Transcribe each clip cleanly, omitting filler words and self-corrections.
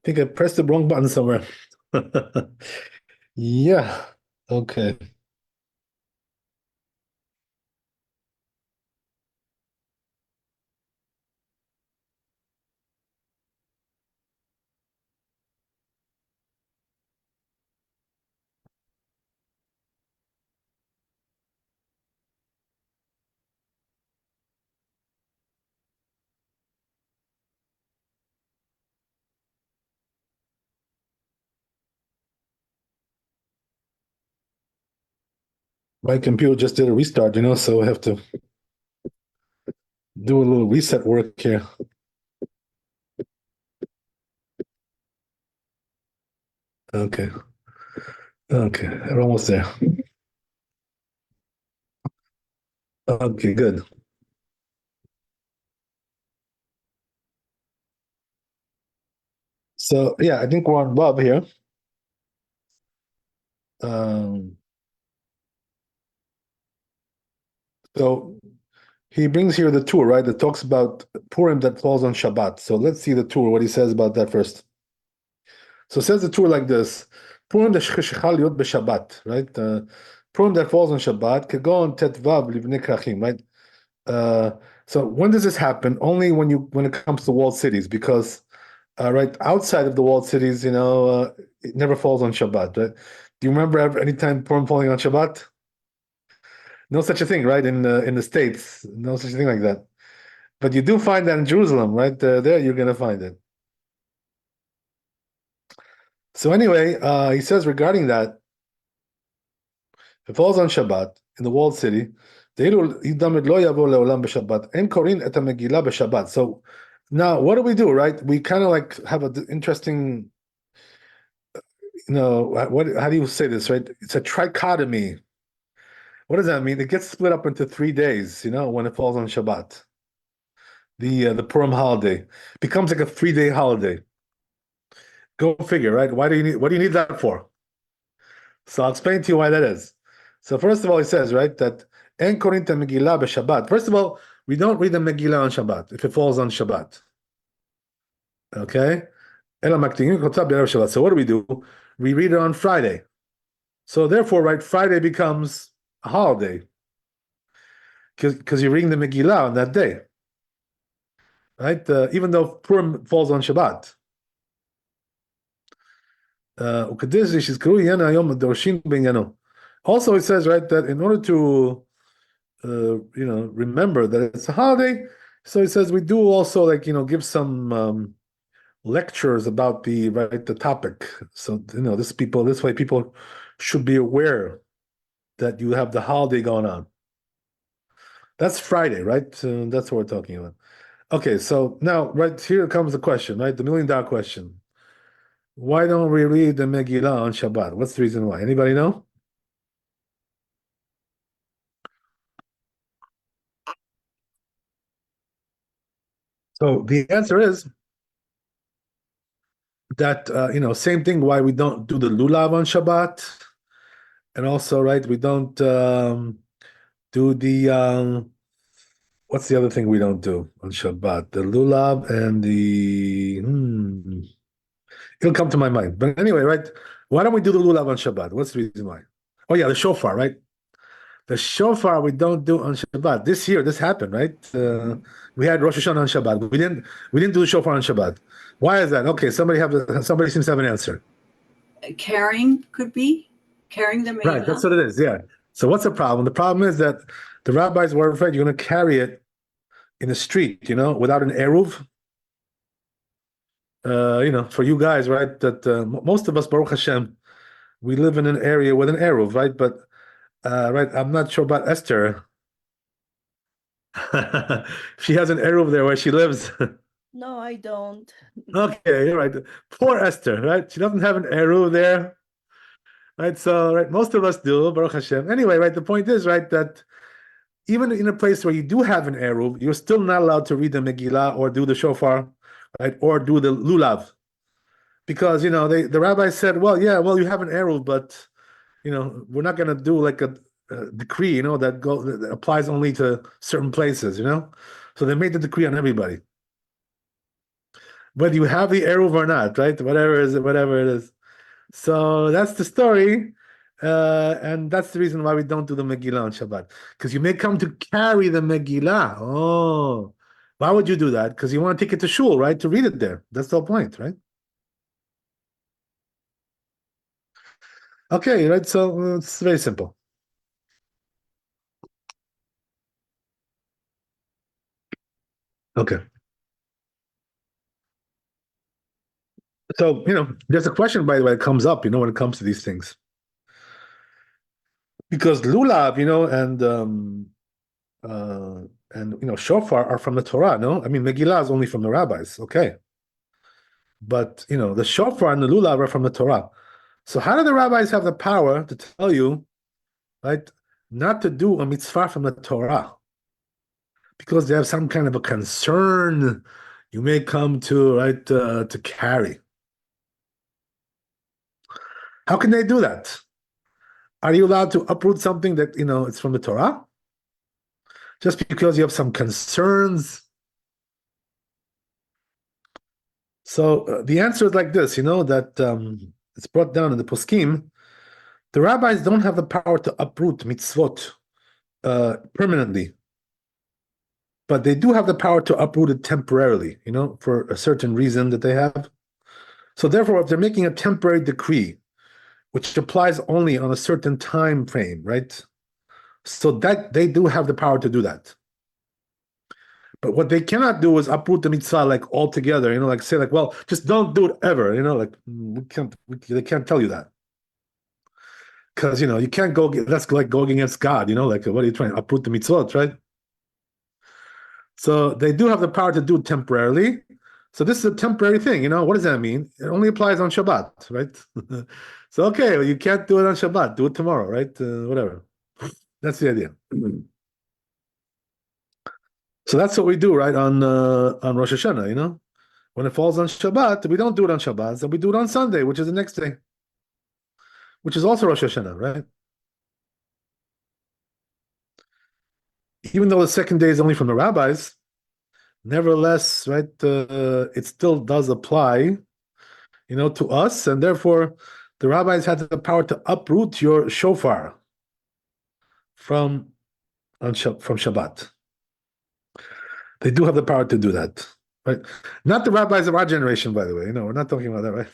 think I pressed the wrong button somewhere. Yeah. Okay. My computer just did a restart, so I have to do a little reset work here. Okay. Okay. We're almost there. Okay, good. So yeah, I think we're on Bob here. Um, so he brings here the tour, right? That talks about Purim that falls on Shabbat. So let's see the tour, what he says about that first. So it says the tour like this: Purim shechal liot b'Shabbat, right? Purim that falls on Shabbat, kegon tetvav livnei krachim, right? Uh, so when does this happen? Only when it comes to walled cities, because right outside of the walled cities, it never falls on Shabbat, right? Do you remember ever any time Purim falling on Shabbat? No such a thing, right? In the States, no such a thing like that. But you do find that in Jerusalem, right? There you're gonna find it. So anyway, he says regarding that, if it falls on Shabbat in the walled city, so now what do we do, right? We kind of like have an interesting, how do you say this, right? It's a trichotomy. What does that mean? It gets split up into 3 days, when it falls on Shabbat. The Purim holiday becomes like a 3-day holiday. Go figure, right? What do you need that for? So I'll explain to you why that is. So first of all, he says, right, that En Korinta Megillah b'Shabbat. First of all, we don't read the Megillah on Shabbat if it falls on Shabbat. Okay? Ela maktinim kotza b'erev Shabbat. So what do? We read it on Friday. So therefore, right, Friday becomes a holiday because you're reading the Megillah on that day, right? Even though Purim falls on Shabbat. Also, it says, right, that in order to remember that it's a holiday. So it says we do also like, give some lectures about the topic. So, this way people should be aware that you have the holiday going on. That's Friday, right? That's what we're talking about. Okay, so now right here comes the question, right? The million-dollar question. Why don't we read the Megillah on Shabbat? What's the reason why? Anybody know? So the answer is that same thing why we don't do the lulav on Shabbat, and also right we don't do the what's the other thing we don't do on Shabbat? The lulav and it'll come to my mind. But anyway, right? Why don't we do the lulav on Shabbat? What's the reason why? Oh yeah, the shofar, right? The shofar we don't do on Shabbat. This year, this happened, right? We had Rosh Hashanah on Shabbat. We didn't do the shofar on Shabbat. Why is that? Okay, somebody seems to have an answer. Carrying could be carrying the Right, that's Megillah. what it is. Yeah. So what's the problem? The problem is that the rabbis were afraid you're going to carry it in the street, without an eruv. For you guys, right? That most of us, Baruch Hashem, we live in an area with an eruv, right? But right, I'm not sure about Esther. She has an eruv there where she lives. No, I don't. Okay, you're right. Poor Esther, right? She doesn't have an eruv there, right? So, right, most of us do, Baruch Hashem. Anyway, right, the point is, right, that even in a place where you do have an eruv, you're still not allowed to read the Megillah or do the shofar, right, or do the lulav, because the rabbi said, well, yeah, well, you have an eruv, but we're not going to do like a decree, that applies only to certain places, so they made the decree on everybody. whether you have the eruv or not, right? Whatever it is. So that's the story. And that's the reason why we don't do the Megillah on Shabbat. Because you may come to carry the Megillah. Oh, why would you do that? Because you want to take it to shul, right? To read it there. That's the whole point, right? Okay, right. So it's very simple. Okay. So, there's a question, by the way, that comes up, when it comes to these things. Because lulav, shofar are from the Torah, no? I mean, Megillah is only from the rabbis, okay. But, the shofar and the lulav are from the Torah. So how do the rabbis have the power to tell you, right, not to do a mitzvah from the Torah? Because they have some kind of a concern you may come to, right, to carry. How can they do that? Are you allowed to uproot something that, it's from the Torah? Just because you have some concerns? So the answer is like this, that it's brought down in the poskim. The rabbis don't have the power to uproot mitzvot permanently, but they do have the power to uproot it temporarily, for a certain reason that they have. So therefore, if they're making a temporary decree, which applies only on a certain time frame, right? So that they do have the power to do that. But what they cannot do is uproot the mitzvah like altogether, like say like, well, just don't do it ever, like they can't tell you that. Because you can't that's like going against God, like what are you trying to uproot the mitzvot, right? So they do have the power to do it temporarily. So this is a temporary thing, what does that mean? It only applies on Shabbat, right? So okay, well, you can't do it on Shabbat, do it tomorrow, right? Whatever. That's the idea. So that's what we do, right, on Rosh Hashanah, When it falls on Shabbat, we don't do it on Shabbat, so we do it on Sunday, which is the next day, which is also Rosh Hashanah, right? Even though the second day is only from the rabbis, nevertheless, right, it still does apply, to us, and therefore the rabbis had the power to uproot your shofar from Shabbat. They do have the power to do that, right? Not the rabbis of our generation, by the way. We're not talking about that, right?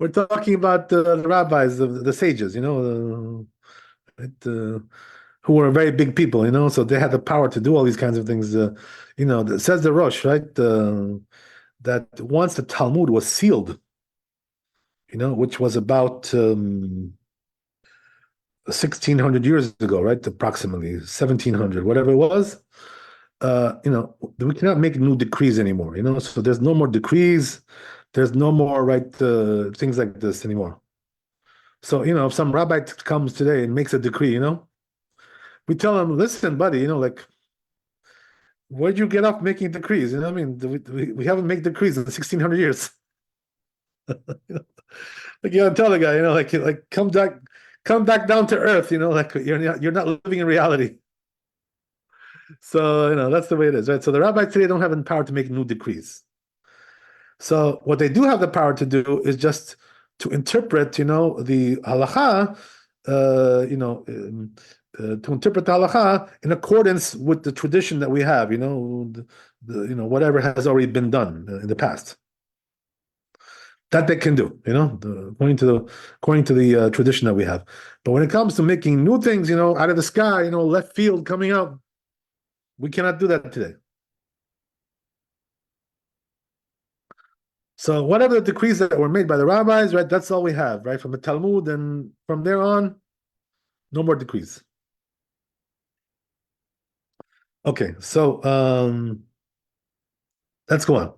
We're talking about the rabbis, the sages, right, who were very big people, so they had the power to do all these kinds of things. Says the Rosh, right, that once the Talmud was sealed, which was about 1,600 years ago, right, approximately 1,700, whatever it was. We cannot make new decrees anymore, so there's no more decrees, there's no more, right, things like this anymore. So, if some rabbi comes today and makes a decree, we tell him, listen, buddy, like, where'd you get off making decrees? I mean, we haven't made decrees in 1,600 years. Like, you gotta tell the guy, like come back down to earth, like you're not living in reality. So, that's the way it is, right? So the rabbis today don't have the power to make new decrees. So what they do have the power to do is just to interpret, the halacha, to interpret the halacha in accordance with the tradition that we have, whatever has already been done in the past. That they can do, according to the tradition that we have. But when it comes to making new things, out of the sky, left field coming out, we cannot do that today. So whatever the decrees that were made by the rabbis, right, that's all we have, right, from the Talmud, and from there on, no more decrees. Okay, so let's go on.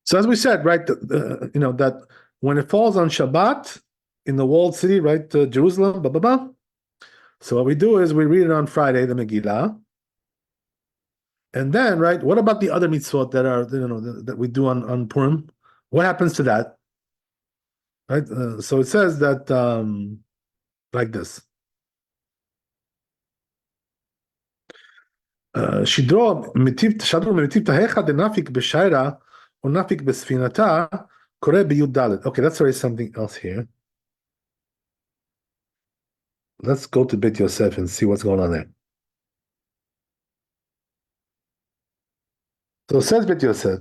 So as we said, right, that when it falls on Shabbat in the walled city, right, Jerusalem, blah, blah, blah. So what we do is we read it on Friday, the Megillah. And then, right, what about the other mitzvot that are, that we do on Purim? What happens to that? Right, so it says that like this. שדרו מטיב תהיכה דנפיק בשיירה או נפיק בספינתה קורה בי"ד. Okay, let's write something else here. Let's go to Beit Yosef and see what's going on there. So it says Beit Yosef.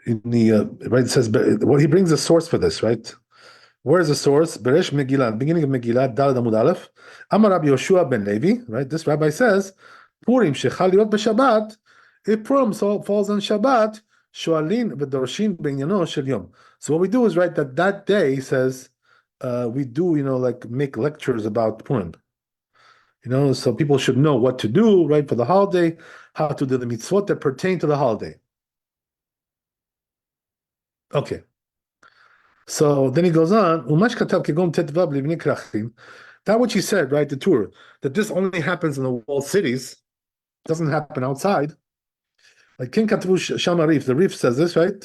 In the right, it says, well, he brings a source for this, right? Where is the source? Beresh Megillah, beginning of Megillah, Daled Amud Aleph. Amar Rabbi Yoshua ben Levi, right? This rabbi says, Purim shechal liot b'Shabbat. If Purim falls on Shabbat, shoalin v'dorshin b'inyan shel yom. So what we do is, right, that day, he says, we do, like make lectures about Purim. So people should know what to do, right, for the holiday, how to do the mitzvot that pertain to the holiday. Okay. So then he goes on, that which he said, right, the Torah, that this only happens in the walled cities, doesn't happen outside. Like King Katvu Sham Arif, the Rif says this, right?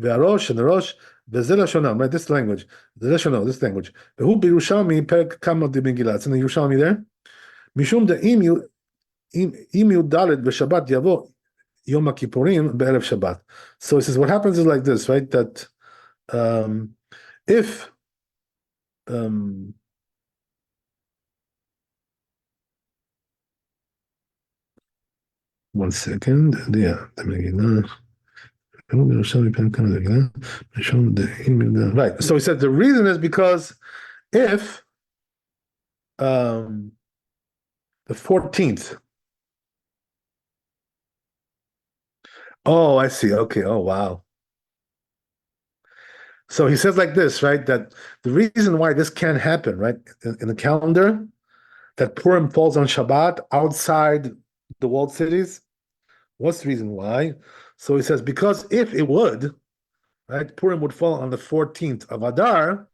Ve'arosh and the Rosh, ve'zel right, this language. This language. Ve'hu b'Yerushalmi perek kama de Megillah. It's in the Yerushalmi there. Mishum de im yudaled v'Shabbat yavo Yom HaKippurim be'erev Shabbat. So he says, what happens is like this, right? That if one second, yeah, right. So he said the reason is because if the 14th. Oh, I see. Okay. Oh, wow. So he says like this, right? That the reason why this can't happen, right, in the calendar, that Purim falls on Shabbat outside the walled cities. What's the reason why? So he says, because if it would, right, Purim would fall on the 14th of Adar,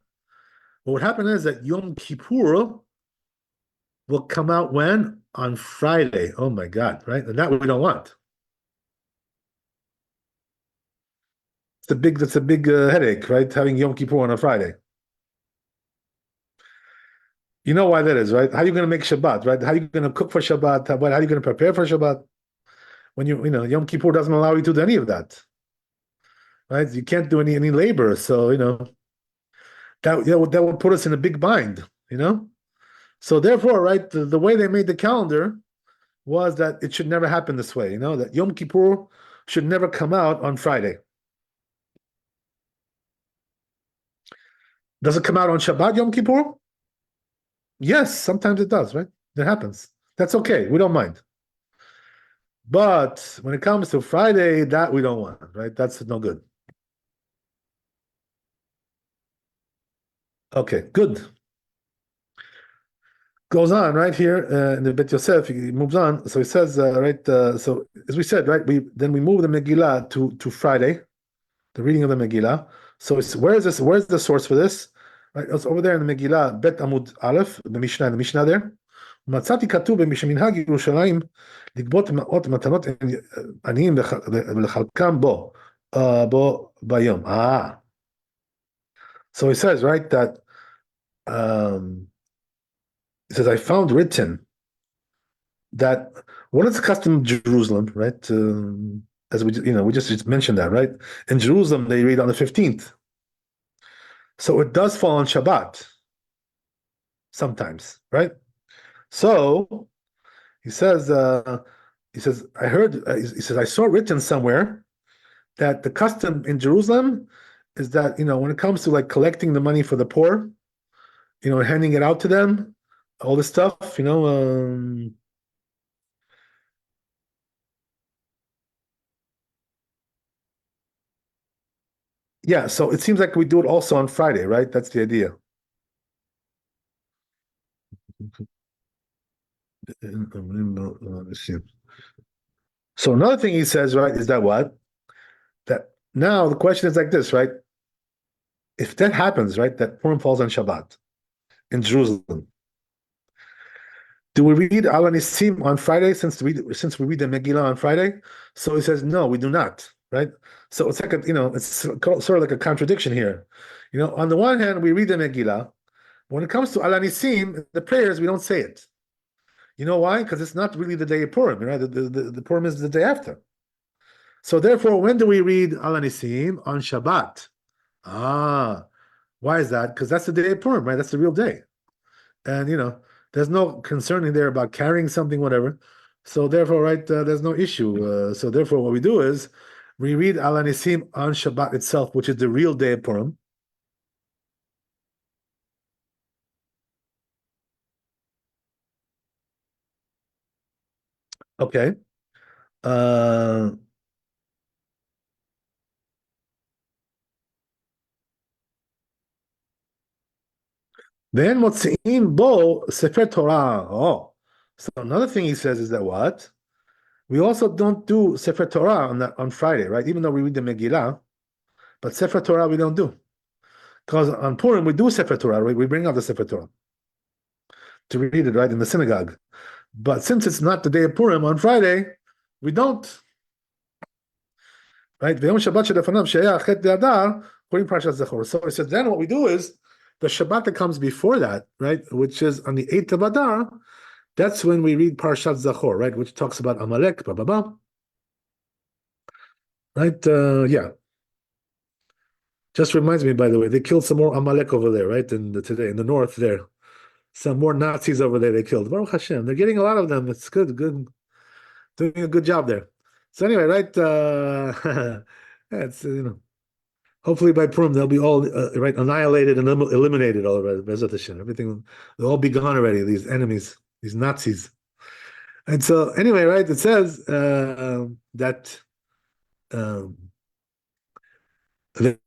what would happen is that Yom Kippur will come out when? On Friday. Oh my God, right? And that we don't want. That's a big headache, right? Having Yom Kippur on a Friday. You know why that is, right? How are you going to make Shabbat, right? How are you going to cook for Shabbat? How are you going to prepare for Shabbat? When Yom Kippur doesn't allow you to do any of that, right? You can't do any labor, so that would put us in a big bind, So therefore, right, the way they made the calendar was that it should never happen this way, that Yom Kippur should never come out on Friday. Does it come out on Shabbat Yom Kippur? Yes, sometimes it does, right? That happens. That's okay. We don't mind. But when it comes to Friday, that we don't want, right? That's no good. Okay, good. Goes on right here in the Bet Yosef. He moves on. So he says, right. So as we said, right, we move the Megillah to Friday, the reading of the Megillah. So where's the source for this? Right, it's over there in the Megillah, Bet Amud Aleph, the Mishnah there. מצאתי כתוב במנהג ירושלים לגבות מאות מתנות עניים ולחלקם בו ביום. So he says, right, that he says, I found written that what is the custom of Jerusalem, right? As we just mentioned that, right? In Jerusalem, they read on the 15th. So it does fall on Shabbat sometimes, right? So he says, I saw written somewhere that the custom in Jerusalem is that, when it comes to like collecting the money for the poor, handing it out to them, all this stuff, yeah, so it seems like we do it also on Friday, right? That's the idea. So another thing he says, right, is that what? That now the question is like this, right? If that happens, right, that Purim falls on Shabbat in Jerusalem, do we read Al Nisim on Friday since we read the Megillah on Friday? So he says, no, we do not, right? So it's like it's sort of like a contradiction here. On the one hand, we read the Megillah, When it comes to Al Anisim, the prayers, we don't say it. You know why? Because it's not really the day of Purim, right? The Purim is the day after. So therefore, when do we read Al Anisim? On Shabbat. Ah, why is that? Because that's the day of Purim, right? That's the real day. And there's no concern in there about carrying something, whatever. So therefore, right, there's no issue. So therefore, what we do is we read Al Anisim on Shabbat itself, which is the real day of Purim. Okay. Uh, then motzi'in bo sefer Torah. Oh, so another thing he says is that what? We also don't do sefer Torah on Friday, right? Even though we read the Megillah, but sefer Torah we don't do. Because on Purim we do sefer Torah, right? We bring out the sefer Torah to read it, right, in the synagogue. But since it's not the day of Purim on Friday, we don't. Right? So he says, then what we do is the Shabbat that comes before that, right, which is on the 8th of Adar, that's when we read Parshat Zachor, right, which talks about Amalek, blah, blah, blah. Right? Yeah. Just reminds me, by the way, they killed some more Amalek over there, right, today in the north there. Some more Nazis over there they killed. Baruch Hashem. They're getting a lot of them. It's good. Doing a good job there. So anyway, right? It's hopefully by Purim they'll be all right annihilated and eliminated already. Bezat Hashem. Everything they'll all be gone already. These enemies, these Nazis. And so anyway, right? It says that.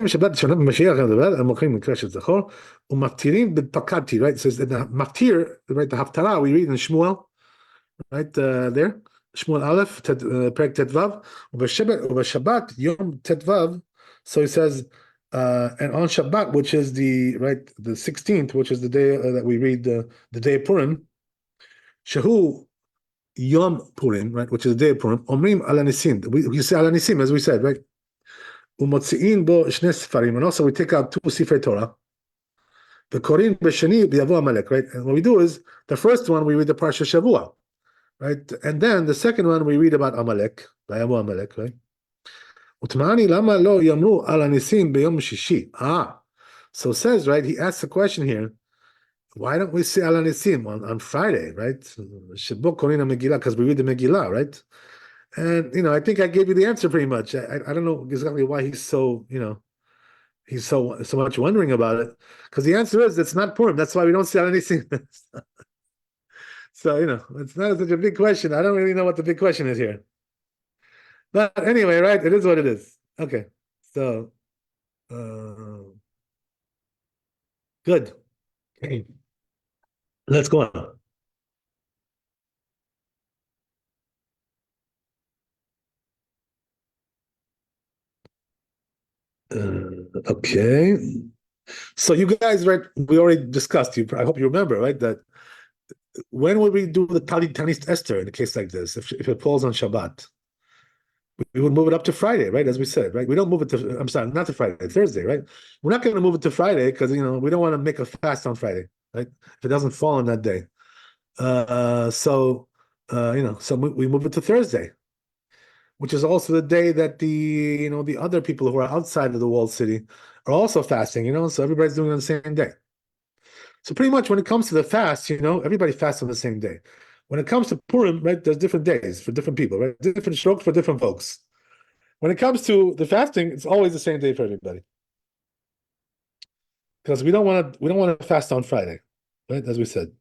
שבת שנה במשיח מדבר, המוכרים מקרא של זכור, ומתירים בפקדתי, right? It says that the matir, right? The haftarah we read in Shmuel, right there, Shmuel Aleph, פרק ט"ו, ובשבת יom ט"ו, so he says, and on Shabbat, which is the 16th, which is the day that we read the day of Purim, shehu yom Purim, right? Which is the day of Purim, omrim al anisim. We say al anisim as we said, right? ומוציאים בו שני ספרים, and also we take out 2 ספרי תורה, וקוראים בשני ביבוא עמלק, right? And what we do is, the first one we read the Parsha Shavua, right? And then the second one we read about Amalek, ביבוא עמלק, right? ותמעני למה לא יאמרו על הניסים ביום שישי? So it says, right, he asks a question here, why don't we say al anisim on Friday, right? שבו קוראים המגילה, because we read the Megillah, right? And I think I gave you the answer pretty much. I don't know exactly why he's so he's so much wondering about it, because the answer is it's not Purim. That's why we don't sell anything. So it's not such a big question. I don't really know what the big question is here, but anyway, right? It is what it is. Okay, so good. Okay. Let's go on. Okay. So you guys, right? We already discussed. I hope you remember, right? That when would we do the Tanit Esther in a case like this? If it falls on Shabbat, we would move it up to Friday, right? As we said, right? We don't move it to. I'm sorry, not to Friday, Thursday, right? We're not going to move it to Friday because we don't want to make a fast on Friday, right? If it doesn't fall on that day, so we move it to Thursday, which is also the day that the other people who are outside of the walled city are also fasting, so everybody's doing it on the same day. So pretty much when it comes to the fast, everybody fasts on the same day. When it comes to Purim, right, there's different days for different people, right? Different strokes for different folks. When it comes to the fasting, it's always the same day for everybody. Because we don't want to fast on Friday, right? As we said.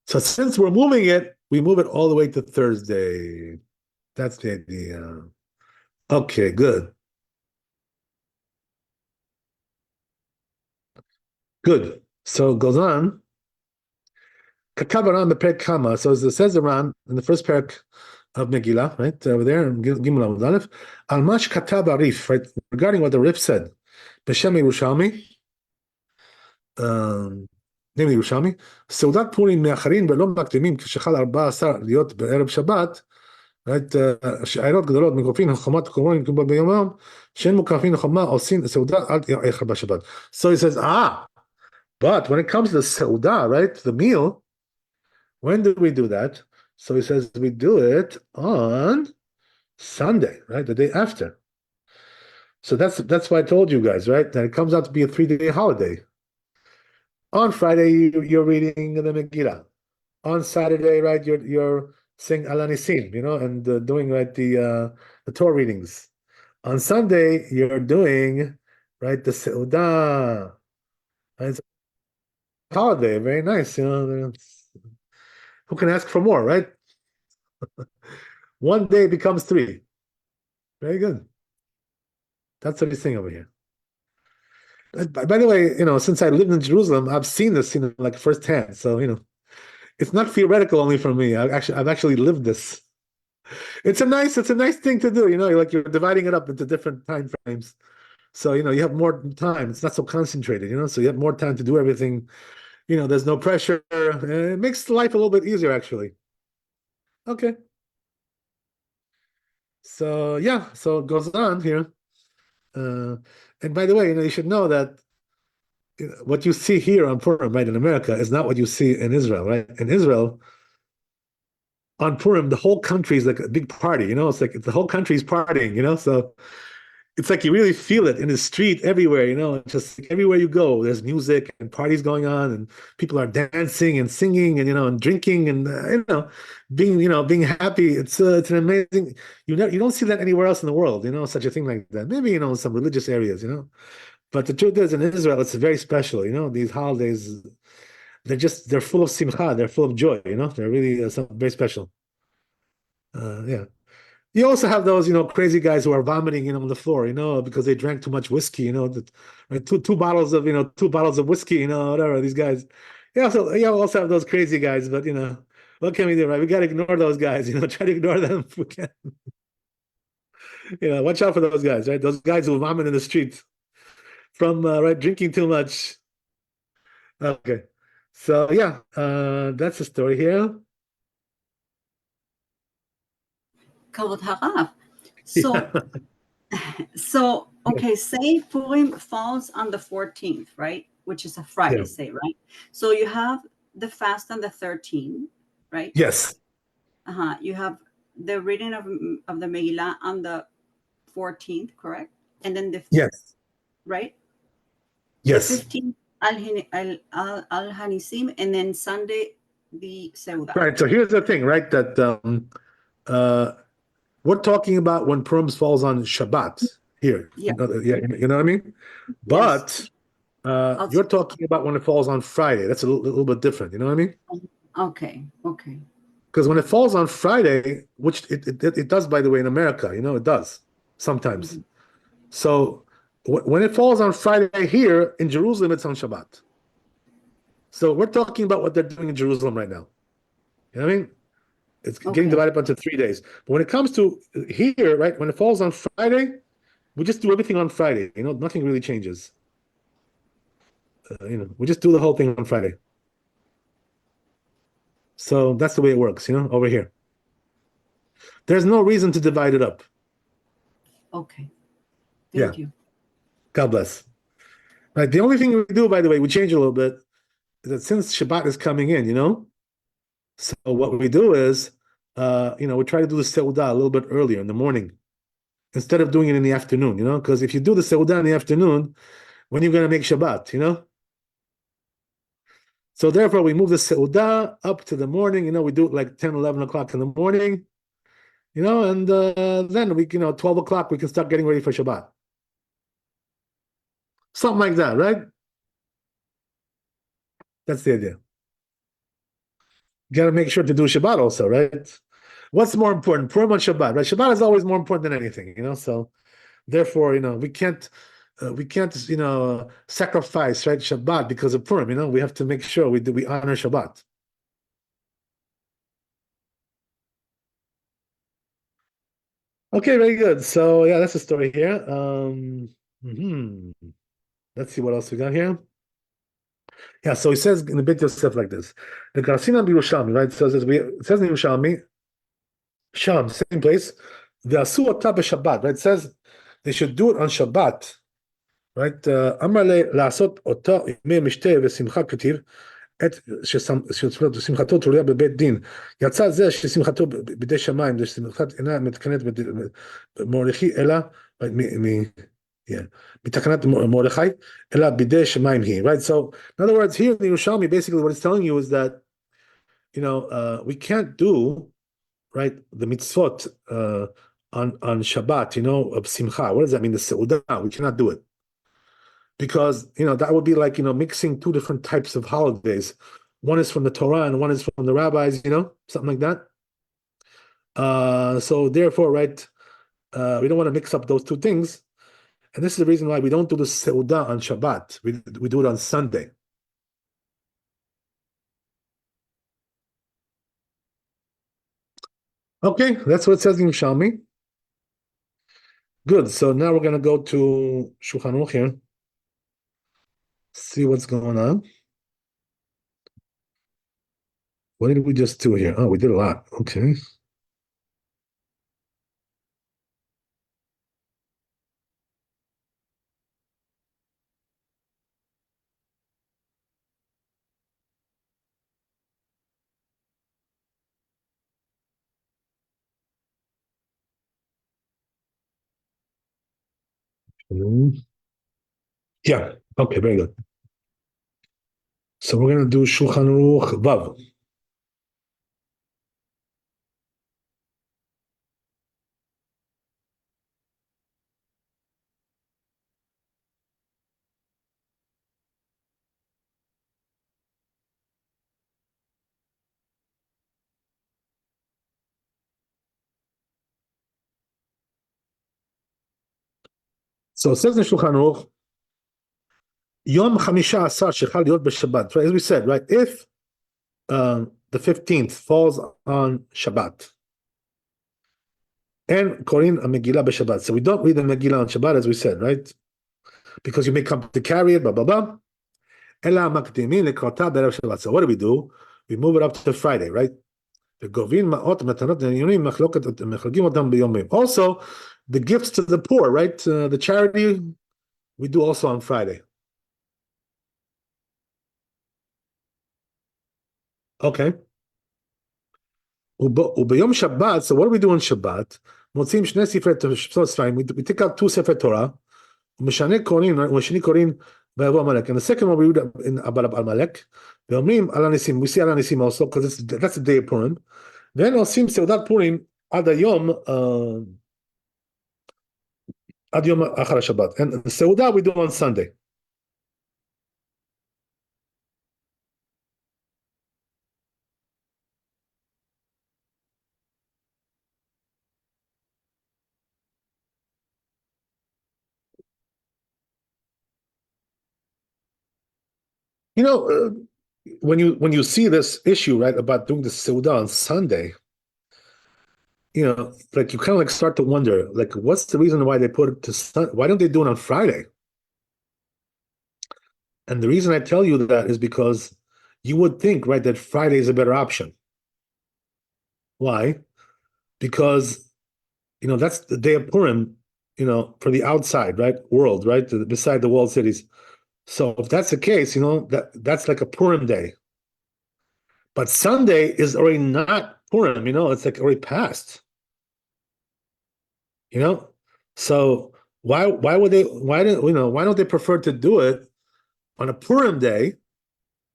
So since we're moving it, we move it all the way to Thursday. That's the idea. Okay, good. Good. So it goes on. Katabaran the Kama. So as it says around in the first parak of Megillah, right over there, Gimel Amud Aleph, Almash Katab Arif, right, regarding what the Rif said, Beshem Yerushalmi, namely Yerushalmi, Seudat Purim me'acharin ve'lo makdimim כשחל 14 להיות בערב שבת, right, שעירות גדולות מקופין החומת הקורבן כמו ביומם, שאין מוקפין החומה עושים סעודה עד יחר בשבת. So he says, But when it comes to the seudah, right, the meal, when do we do that? So he says we do it on Sunday, right, the day after. So that's why I told you guys, right, that it comes out to be a 3-day holiday. On Friday, you're reading the Megillah. On Saturday, right, you're saying Alanisim, and doing right the Torah readings. On Sunday, you're doing right the Seudah. Right? It's a holiday, very nice. Who can ask for more, right? One day becomes three. Very good. That's what he's saying over here. By the way, since I lived in Jerusalem, I've seen this, like firsthand. So, it's not theoretical only for me. I've actually lived this. It's a nice thing to do, like you're dividing it up into different time frames. So, you have more time. It's not so concentrated, so you have more time to do everything. There's no pressure. It makes life a little bit easier, actually. Okay. So, yeah, so it goes on here. And by the way, you should know that what you see here on Purim, right, in America, is not what you see in Israel, right? In Israel, on Purim, the whole country is like a big party, it's like the whole country's partying, so it's like you really feel it in the street everywhere, just like everywhere you go, there's music and parties going on, and people are dancing and singing and and drinking and being happy. It's an amazing. You don't see that anywhere else in the world, such a thing like that. Maybe some religious areas, but the truth is, in Israel, it's very special. These holidays, they're full of simcha, they're full of joy. They're really very special. Yeah. You also have those, crazy guys who are vomiting, on the floor, because they drank too much whiskey, right, two bottles of, 2 bottles of whiskey, whatever. These guys. Yeah, so you also have those crazy guys, but what can we do, right? We got to ignore those guys, try to ignore them if we can. Watch out for those guys, right? Those guys who vomit in the street from right drinking too much. Okay, so yeah, that's the story here. Kavod Harav. So okay, say Purim falls on the 14th, right? Which is a Friday, Yeah. say, right? So you have the fast on the 13th, right? Yes. You have the reading of the Megillah on the 14th, correct? And then Yes. right? Yes. The 15th al Hanisim, and then Sunday the Seudah. Right. So here's the thing, right? That we're talking about when Purim falls on Shabbat here. Yeah. You know what I mean? But you're talking about when it falls on Friday. That's a little bit different. You know what I mean? Okay. Because when it falls on Friday, which it does, by the way, in America, it does sometimes. Mm-hmm. So when it falls on Friday here in Jerusalem, it's on Shabbat. So we're talking about what they're doing in Jerusalem right now. You know what I mean? It's getting divided up into 3 days. But when it comes to here, right, when it falls on Friday, we just do everything on Friday. Nothing really changes. We just do the whole thing on Friday. So that's the way it works, over here. There's no reason to divide it up. Okay. Thank you. God bless. Right. The only thing we do, by the way, we change a little bit, is that since Shabbat is coming in, so what we do is, we try to do the Seudah a little bit earlier in the morning instead of doing it in the afternoon, because if you do the Seudah in the afternoon, when are you going to make Shabbat, So therefore, we move the Seudah up to the morning, we do it like 10, 11 o'clock in the morning, and then we, 12 o'clock, we can start getting ready for Shabbat. Something like that, right? That's the idea. You got to make sure to do Shabbat also, right? What's more important, Purim or Shabbat? Right? Shabbat is always more important than anything, So therefore, we can't, sacrifice right Shabbat because of Purim. We have to make sure we honor Shabbat. Okay, very good. So yeah, that's the story here. Let's see what else we got here. Yeah, so he says in the Beit Yosef like this. The Garcina Yerushalmi, right? It says in Yerushalmi, Sham, same place. The Asu Ota Shabbat, right? It says they should do it on Shabbat, right? אמר לעשות אותו ימי משתה ושמחה כתיב, עת ששמחתו תלויה בבית דין. יצא זה ששמחתו בידי שמיים, ושמחת אינה מתקנת במורכי, אלא מתקנת מרדכי, אלא בידי שמיים היא, right? So, in other words, here in the Yerushalmi, basically what it's telling you is that, we can't do, right, the mitzvot on Shabbat, of Simcha. What does that mean? The Seudah, we cannot do it. Because, that would be like, mixing two different types of holidays. One is from the Torah and one is from the rabbis, something like that. So therefore, right, we don't want to mix up those two things. And this is the reason why we don't do the Seudah on Shabbat. We do it on Sunday. Okay, that's what it says in Yerushalmi. Good. So now we're going to go to Shulchan Aruch here. See what's going on. What did we just do here? Oh, we did a lot. Okay. Yeah. Okay, very good. So we're going to do Shulchan Aruch Vav. So it says in Shulchan Aruch, Yom Chamisha Asar Shechal Yot B'Shabbat. Right, as we said, right, if the 15th falls on Shabbat, and Korin a Megillah B'Shabbat. So we don't read the Megillah on Shabbat, as we said, right? Because you may come to carry it, blah, blah, blah. Ela Makdimin Lekrota B'Erev Shabbat. So what do? We move it up to Friday, right? Also, the gifts to the poor, right? The charity, we do also on Friday. Okay. Ubeyom Shabbat, so what do we do on Shabbat? מוציאים שני ספרי תורה, we take out two ספרי תורה, ומשנה קוראים ויבוא עמלק. And the second one we read in about Amalek, ואומרים על הניסים, we see על הניסים also, because that's the day of Purim. Then עושים סעודת פורים עד היום אחר השבת. And the סעודה we do on Sunday. When you see this issue, right, about doing the Seudah on Sunday, like you kind of like start to wonder, like, what's the reason why they put it to Sunday? Why don't they do it on Friday? And the reason I tell you that is because you would think, right, that Friday is a better option. Why? Because, that's the day of Purim, for the outside, right, world, right, beside the walled cities. So if that's the case, that's like a Purim day. But Sunday is already not Purim, it's like already passed. So why don't they prefer to do it on a Purim day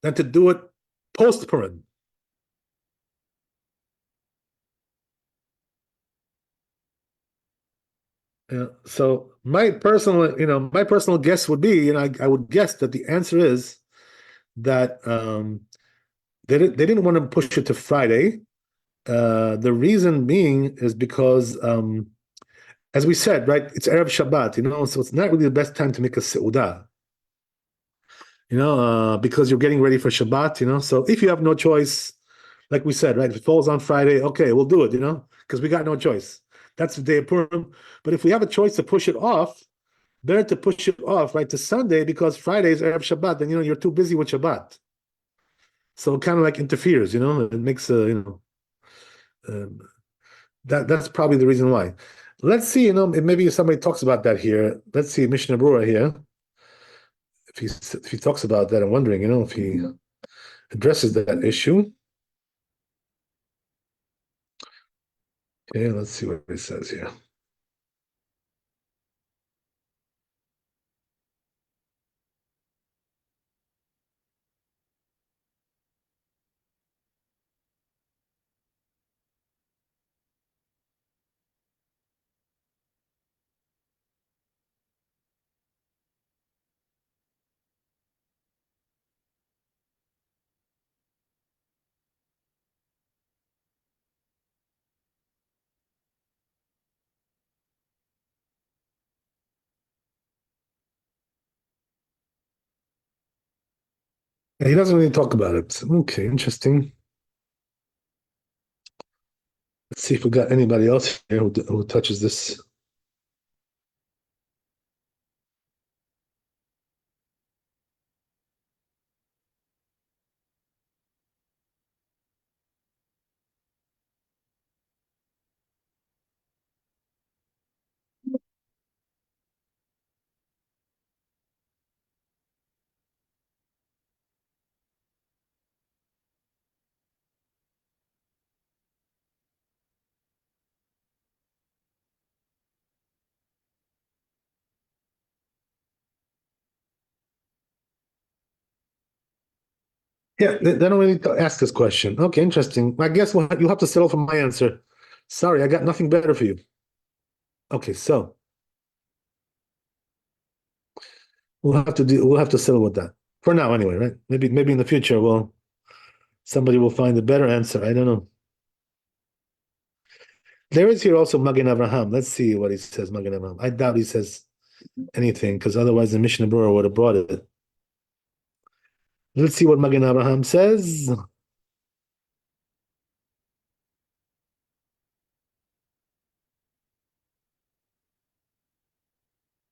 than to do it post Purim? So my personal guess would be, I would guess that the answer is that they didn't want to push it to Friday. The reason being is because, as we said, right, it's Erev Shabbat, so it's not really the best time to make a Seudah, because you're getting ready for Shabbat, so if you have no choice, like we said, right, if it falls on Friday, okay, we'll do it, because we got no choice. That's the day of Purim. But if we have a choice to push it off, better to push it off, right, to Sunday, because Friday is Erev Shabbat, and you're too busy with Shabbat. So it kind of like interferes, it makes that's probably the reason why. Let's see, maybe somebody talks about that here. Let's see, Mishnah Berurah here. if he talks about that, I'm wondering, if he addresses that issue. Okay, let's see what he says here. Yeah, he doesn't really talk about it. Okay, interesting. Let's see if we got anybody else here who touches this. Yeah, they don't really ask this question. Okay, interesting. I guess you have to settle for my answer. Sorry, I got nothing better for you. Okay, so we'll have to settle with that for now, anyway, right? Maybe in the future, somebody will find a better answer. I don't know. There is here also Magen Avraham. Let's see what he says, Magen Avraham. I doubt he says anything because otherwise the Mishnah Berurah would have brought it. Let's see what Magen Avraham says.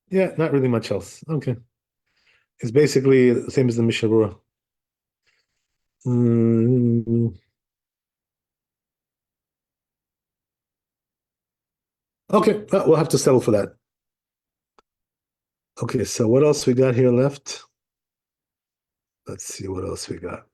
Yeah, not really much else. Okay. It's basically the same as the Mishnah Berurah. Okay, we'll have to settle for that. Okay, so what else we got here left? Let's see what else we got.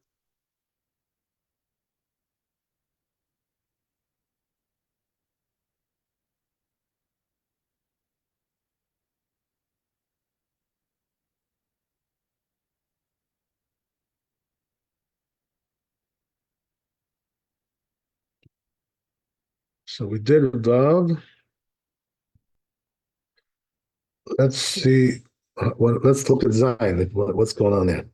So we did Vav. Let's see. Let's look at Zion. What's going on there?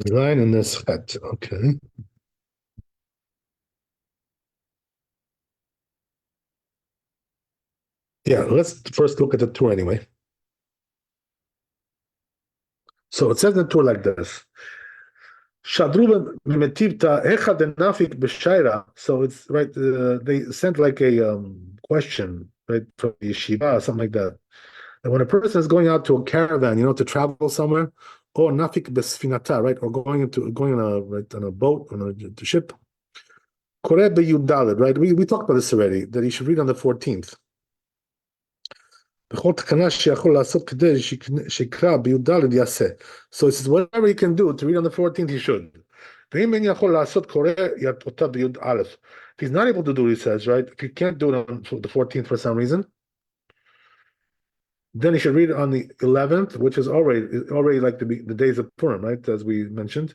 Zion and this het. Okay. Yeah, let's first look at the tour anyway. So it says in the tour like this. Shadruba metivta echad nafik b'shaira. So it's right. They sent like a question right from the yeshiva, something like that. And when a person is going out to a caravan, to travel somewhere, or nafik b'sfinata, right, or going on a boat on a ship. Koreh b'yudalid, right? We talked about this already. That he should read on the 14th. So it says whatever he can do to read on the 14th, he should. If he's not able to do it, he says, right? If he can't do it on the 14th for some reason, then he should read it on the 11th, which is already like the days of Purim, right? As we mentioned.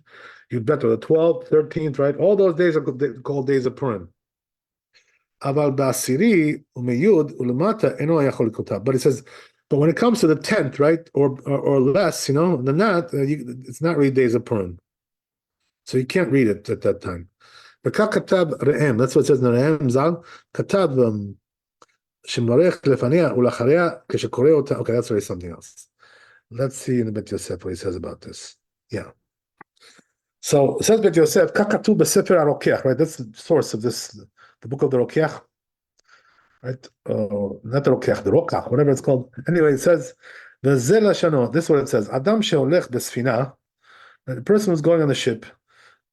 You'd better the 12th, 13th, right? All those days are called days of Purim. But it says, but when it comes to the 10th, right, or less, than that, it's not really days of Purim. So you can't read it at that time. That's what it says in the Re'em Zal. Okay, that's already something else. Let's see in the Bet Yosef what he says about this. Yeah. So it says Bet Yosef, right? That's the source of this, the book of the Rokeach. right? Not the rokach, the rokach, whatever it's called. Anyway, it says the zela shano. This is what it says: Adam sheolech besfina. The person who's going on the ship,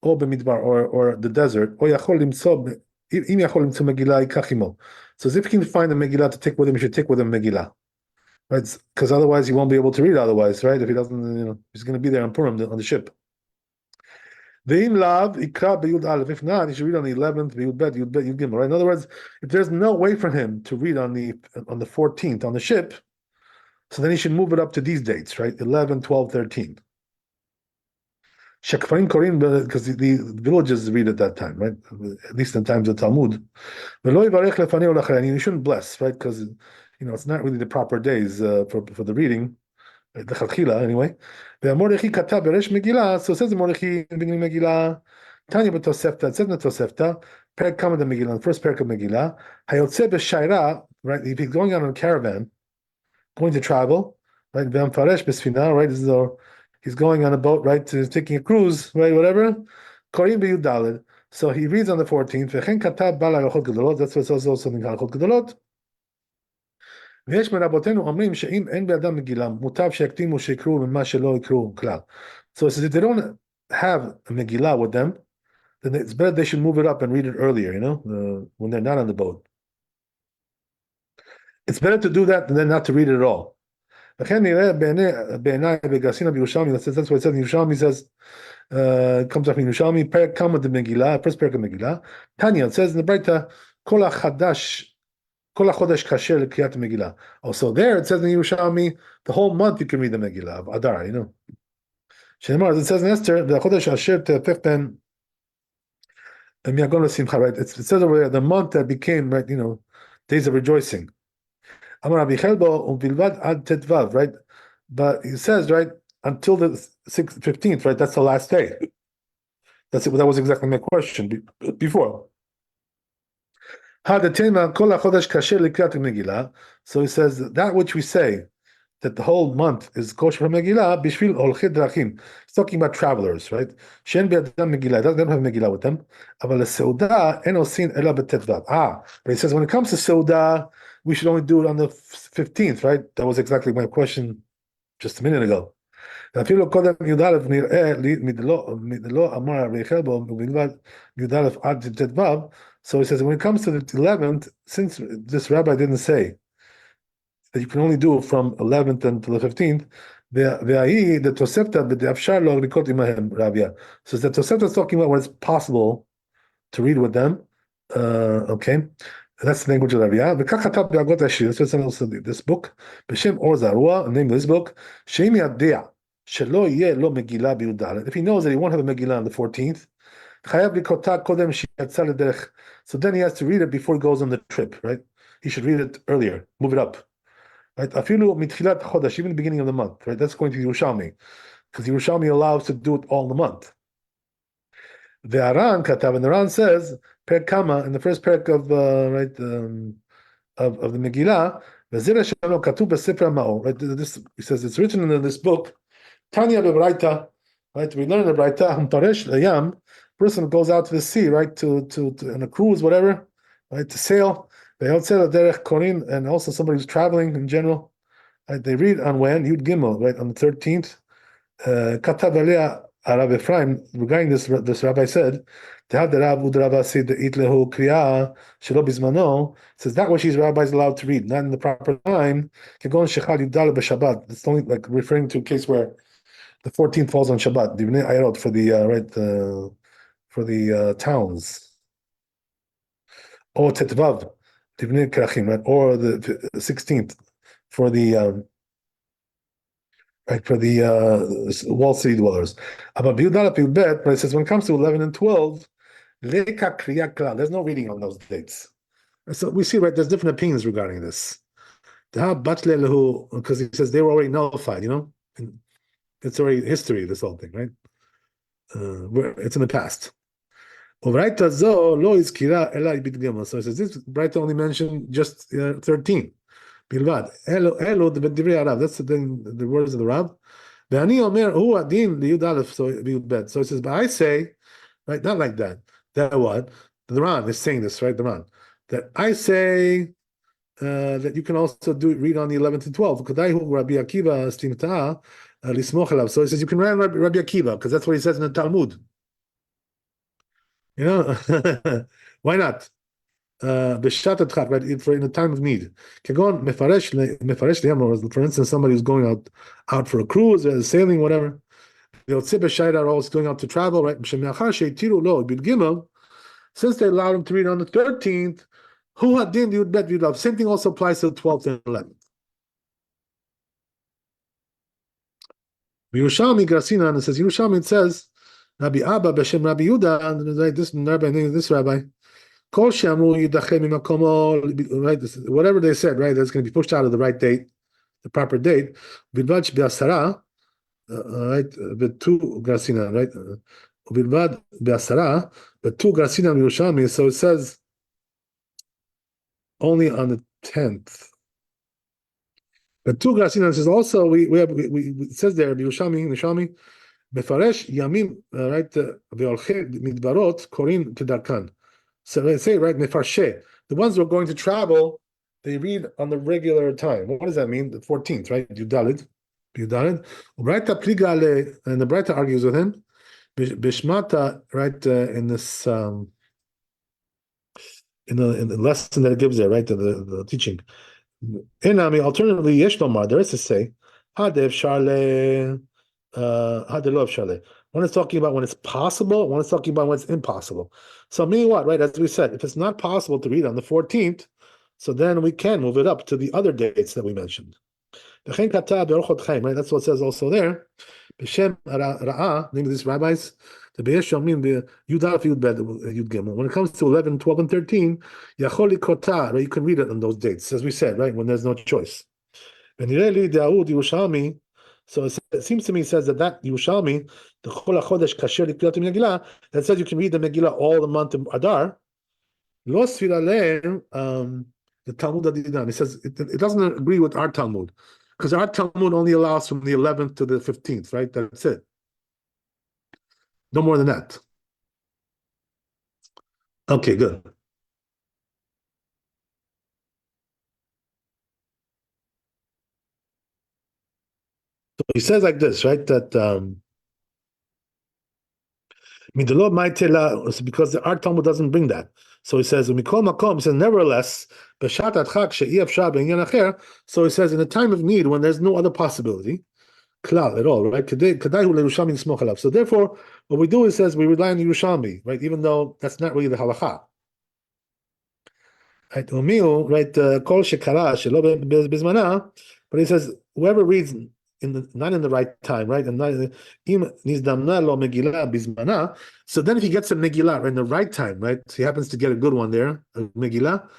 or b'midbar, or the desert, or yachol limtzo im yachol limtzo megillah yikach imo. So if he can find a megillah to take with him, he should take with him megillah, right? Because otherwise he won't be able to read. Otherwise, right? If he doesn't, he's going to be there on Purim on the ship. Ve'im lav ikra b'yud aleph. If not, he should read on the 11th, b'yud bet, yud gimel. Right? In other words, if there's no way for him to read on the 14th on the ship, so then he should move it up to these dates, right? 11, 12, 13. Shekfarim Korim, because the villages read at that time, right? At least in times of Talmud. You shouldn't bless, right? Because it's not really the proper days for the reading. The Chalchila, anyway. So it says the Mordechai in the beginning of Megillah. Tanya b'Tosefta, it says in the Tosefta, Perek Kama de Megillah, the first Perek of Megillah. Hayotze b'Shaira, right? If he's going on a caravan, going to travel, right? V'amfaresh b'Sfina, right? This is he's going on a boat, right? He's taking a cruise, right? Whatever. Korim b'Yud Daled. So he reads on the 14th. V'chen katab bal halachot gedolot. That's what's also something halachot gedolot. ויש מרבותינו אומרים שאם אין בידם מגילה, מוטב שיקדימו שיקראו ממה שלא יקראו כלל. So it says if they don't have a Megillah with them, then it's better they should move it up and read it earlier, when they're not on the boat. It's better to do that than not to read it at all. לכן נראה בעיניי בגרסינה בירושלמי, that's what it says in Yerushalmi, says, comes up in Yerushalmi, פרק כמה דמגילה, first פרק המגילה, Tanya, it says in the Breita, כל החדש, כל החודש כשר לקריאת המגילה. Also there it says in Yerushalmi, the whole month you can read the Megillah of Adar, שנאמר, as it says in Esther, והחודש אשר תהפך בין מיגון לשמחה, right? It says over there, the month that became, right, days of rejoicing. אמר רבי חלבו, ובלבד עד ט"ו, right? But he says, right, until the 15th, right? That's the last day. That was exactly my question before. So he says that which we say, that the whole month is kosher for Megillah, bishvil holchei drachim. He's talking about travelers, right? Shen be'adam Megillah, they don't have Megillah with them. Aval seuda en osin ela b'tetvav. But he says when it comes to seuda, we should only do it on the 15th, right? That was exactly my question just a minute ago. ואפילו קודם י"א נראה לי מדלא אמר רבי חלבו ובלבד י"א עד ט"ו. So he says when it comes to the 11th, since this rabbi didn't say that you can only do it from 11th until the 15th, the Tosefta b'de'afshar lo likot imahem Rabia. So the Tosefta is talking about when it's possible to read with them. Okay, that's the language of Rabia. V'kach hatat be'agot hashir. That's what's also this book. B'shem Or Zarua, the name of this book. Sheim yadea shelo yeh lo megillah b'yud daled. If he knows that he won't have a megillah on the 14th, chayav likotah kodem sheyatzah l'derech. So then he has to read it before he goes on the trip, right? He should read it earlier, move it up. Right? Afilu mitchilat chodesh, even the beginning of the month, right? That's going to Yerushalmi, because Yerushalmi allows to do it all in the month. The Aran Katav, and the Aran says, Perek Kama, in the first perek of of the Megillah, right? This, he says it's written in this book, Tanya Bebraita, right? We learn in the Braita, Taresh Layam, person goes out to the sea, right? To on a cruise, whatever, right? To sail. They outside derech korin, and also somebody who's traveling in general. Right? They read on when Yud Gimel, right, on the 13th. Katav Aliyah Rav Ephraim, regarding this rabbi said, "Tehad Rav Udrava Sid Itlehu Kriya Shelo Bizmano." Says that which these rabbis allowed to read, not in the proper time. Kegon Shechad Yudal b'Shabbat. It's only like referring to a case where the 14th falls on Shabbat. Divnei Ayarot for the for the towns. Or Tetvav. Right? Or the 16th for the right, for the wall city dwellers. But it says when it comes to 11 and 12, there's no reading on those dates. So we see, right, there's different opinions regarding this. Because he says they were already nullified, it's already history, this whole thing, right? It's in the past. So it says this Braita only mentioned just 13. Bilvad. That's the words of the Rab. So it says, but I say, right, not like that. That what? The Ran is saying this, right? The Ran. That I say that you can also read on the 11th and 12th. Rabbi Akiva stimta lismoch alav. So he says you can read Rabbi Akiva because that's what he says in the Talmud. You know, why not? B'shat adchat, right? For in a time of need. Kagon mefaresh liyam, for instance, somebody who's going out for a cruise, sailing, whatever. Yotzei b'shayra are also going out to travel, right? Shemiachar sheitiru lo bid gimel. Since they allowed him to read on the 13th, who hadin yud bet yud lav. Same thing also applies to the 12th and 11th. Yerushalmi Grasina, and it says Yerushalmi. It says Rabbi Abba b'shem Rabbi Yuda, and like this rabbi. Kol she'amru yidachem mimakomo, right? Whatever they said, right? That's going to be pushed out of the right date, the proper date. Bilvad be'asara, right? Betu Grasina, right? Bilvad be'asara, betu Grasina Yerushalmi. So it says only on the 10th. But two Grasina says also we it says there Yerushalmi Mefaresh Yamim, right? Ve'olche midbarot korin kedarkan. So they say, right, Mefarshe, the ones who are going to travel, they read on the regular time. What does that mean? The 14th, right? Yudalid. Braita Pligale, and the Braita argues with him. Bishmata, right, in this in the lesson that it gives there, right, the teaching. Alternatively, Yesh Lomar, there is to say, Hadev Sharle, Hadelov Sharle. One is talking about when it's possible, one is talking about when it's impossible. So meaning what, right? As we said, if it's not possible to read on the 14th, so then we can move it up to the other dates that we mentioned. Right? That's what it says also there. B'shem Ra'ah, name of these rabbis, the Be'esh Yomim, Yudalef Yud Gimel. When it comes to 11, 12, and 13, Yacholi Kota, right? You can read it on those dates, as we said, right? When there's no choice. And Yerushalmi, so it seems to me, it says that Yerushalmi, the Chol HaChodesh Kasher Likpilat Megillah, that says you can read the Megillah all the month of Adar. Lo Sfira Lehem, the Talmud Adidan. It says it doesn't agree with our Talmud, because our Talmud only allows from the 11th to the 15th, right? That's it. No more than that. Okay, good. So he says like this, right? That Midelo Maitela, because our Talmud doesn't bring that. So he says, he says, nevertheless, so he says, in a time of need, when there's no other possibility, klal at all, right? So therefore, what we do is says we rely on Yerushalmi, right? Even though that's not really the halacha. Right? Kol shekara shelo bizmana, but he says whoever reads not in the right time, right? And so then if he gets a Megillah in the right time, right? So he happens to get a good one there, a Megillah,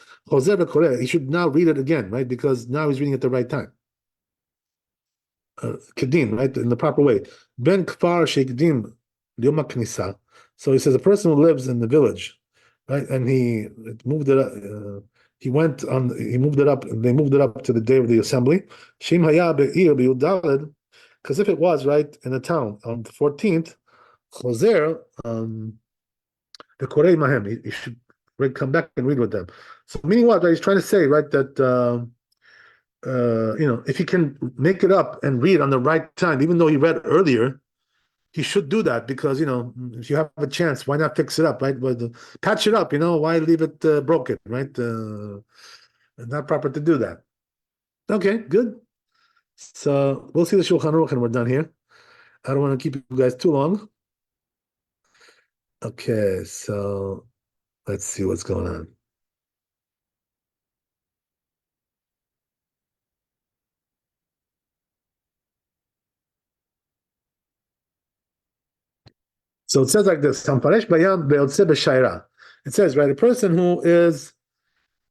he should now read it again, right? Because now he's reading at the right time. Kedin, right? In the proper way. Ben Kfar Sheikdim Lyoma Knisa. So he says a person who lives in the village, right? And he moved it up. He moved it up, and they moved it up to the day of the assembly. Because if it was right in the town on the 14th, Choser, the Korei Mahem, he should come back and read with them. So meaning what? Right? He's trying to say, right, that if he can make it up and read on the right time, even though he read earlier, he should do that because if you have a chance, why not fix it up, right? But patch it up, why leave it broken, right? Not proper to do that. Okay, good. So we'll see the Shulchan Aruch and we're done here. I don't want to keep you guys too long. Okay, so let's see what's going on. So it says like this: it says, right, a person who is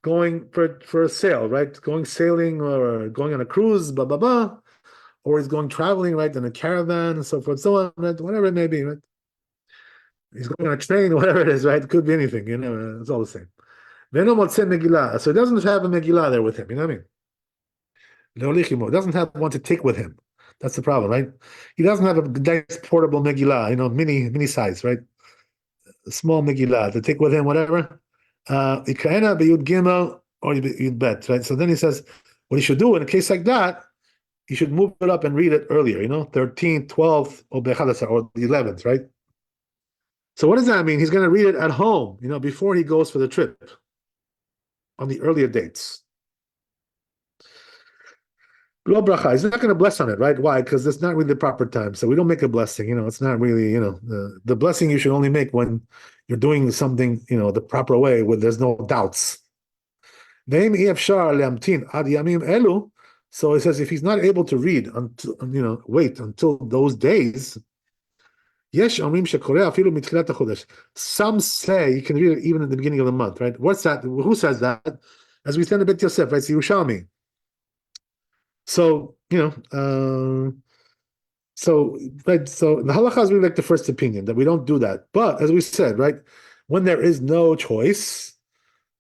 going for a sail, right, going sailing or going on a cruise, blah blah blah, or he's going traveling, right, in a caravan and so forth, so on, right, whatever it may be, right. He's going on a train, whatever it is, right. It could be anything, it's all the same. So he doesn't have a Megillah there with him, you know what I mean? He doesn't have one to take with him. That's the problem, right? He doesn't have a nice portable Megillah, mini size, right? A small Megillah to take with him, whatever. or you'd bet, right? So then he says, what you should do in a case like that, you should move it up and read it earlier, 13th, 12th, or the 11th, right? So what does that mean? He's going to read it at home, before he goes for the trip on the earlier dates. Lo bracha. He's not going to bless on it, right? Why? Because it's not really the proper time. So we don't make a blessing. It's not really, the blessing you should only make when you're doing something, the proper way, where there's no doubts. So he says if he's not able to read until, wait until those days. Some say you can read it even in the beginning of the month, right? What's that? Who says that? As we said in Bet Yosef, right? It's Yerushalmi. So, so the halacha is really like the first opinion that we don't do that. But as we said, right, when there is no choice,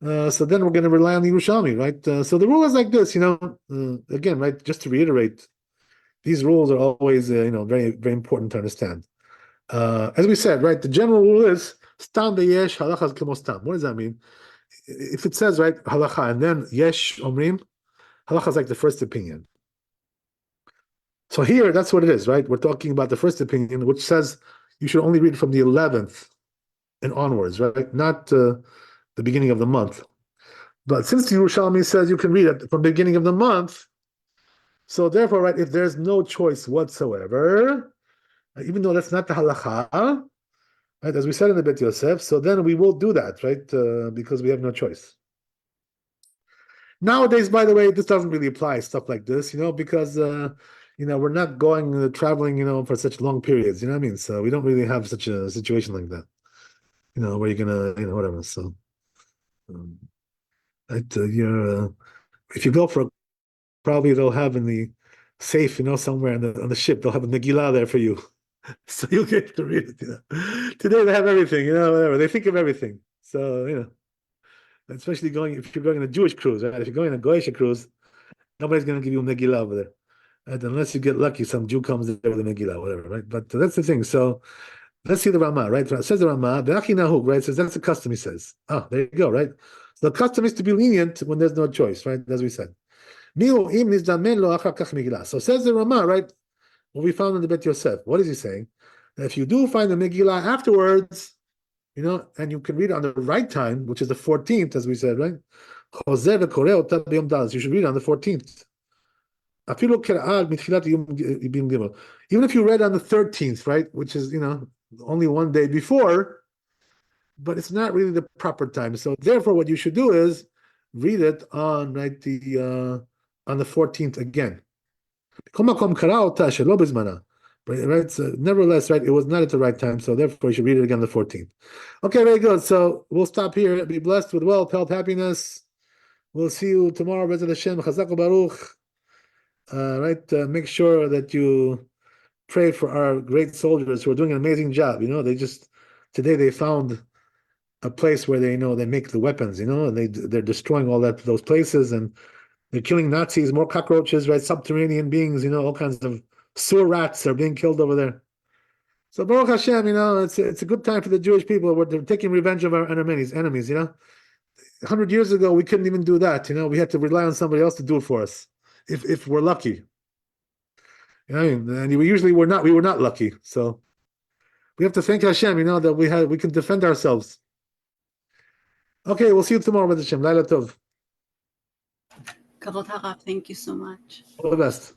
so then we're going to rely on the Yerushalmi, right? So the rule is like this, again, right, just to reiterate, these rules are always, very, very important to understand. As we said, right, the general rule is stam beyesh halachas kemo stam. What does that mean? If it says, right, halacha, and then yesh omrim, halacha is like the first opinion. So here, that's what it is, right? We're talking about the first opinion, which says you should only read from the 11th and onwards, right? Not the beginning of the month. But since the Yerushalmi says you can read it from the beginning of the month, so therefore, right, if there's no choice whatsoever, even though that's not the halacha, right, as we said in the Bet Yosef, so then we will do that, right, because we have no choice. Nowadays, by the way, this doesn't really apply, stuff like this, because we're not going traveling, for such long periods. You know what I mean? So we don't really have such a situation like that. Where you're gonna, whatever. So, if you go for, probably they'll have in the safe, somewhere on the ship, they'll have a Megillah there for you, so you'll get to read it. Today they have everything. Whatever they think of everything. So especially if you're going on a Jewish cruise, right? If you're going on a Goyish cruise, nobody's going to give you a Megillah over there. Right? Unless you get lucky, some Jew comes there with a Megillah, whatever, right? But that's the thing. So let's see the Ramah, right? It says the Ramah, right? It says that's the custom, he says. Oh, there you go, right? So the custom is to be lenient when there's no choice, right? As we said. So says the Ramah, right? What we found in the Bet Yosef. What is he saying? That if you do find the Megillah afterwards, and you can read it on the right time, which is the 14th, as we said, right? You should read it on the 14th. Even if you read on the 13th, right, which is only one day before, but it's not really the proper time. So therefore, what you should do is read it on on the 14th again. Right? So nevertheless, right, it was not at the right time, so therefore you should read it again on the 14th. Okay, very good. So we'll stop here. Be blessed with wealth, health, happiness. We'll see you tomorrow. Bezat Hashem. Chazak Baruch. Right? Make sure that you pray for our great soldiers who are doing an amazing job. Today they found a place where they make the weapons. And they're destroying all those places, and they're killing Nazis, more cockroaches, right? Subterranean beings. All kinds of sewer rats are being killed over there. So Baruch Hashem, it's a good time for the Jewish people. They're taking revenge of our enemies. 100 years ago, we couldn't even do that. We had to rely on somebody else to do it for us, if we're lucky. And we were not lucky. So we have to thank Hashem, that we can defend ourselves. Okay, we'll see you tomorrow with Hashem. Laila Tov. Kavod Harav, thank you so much. All the best.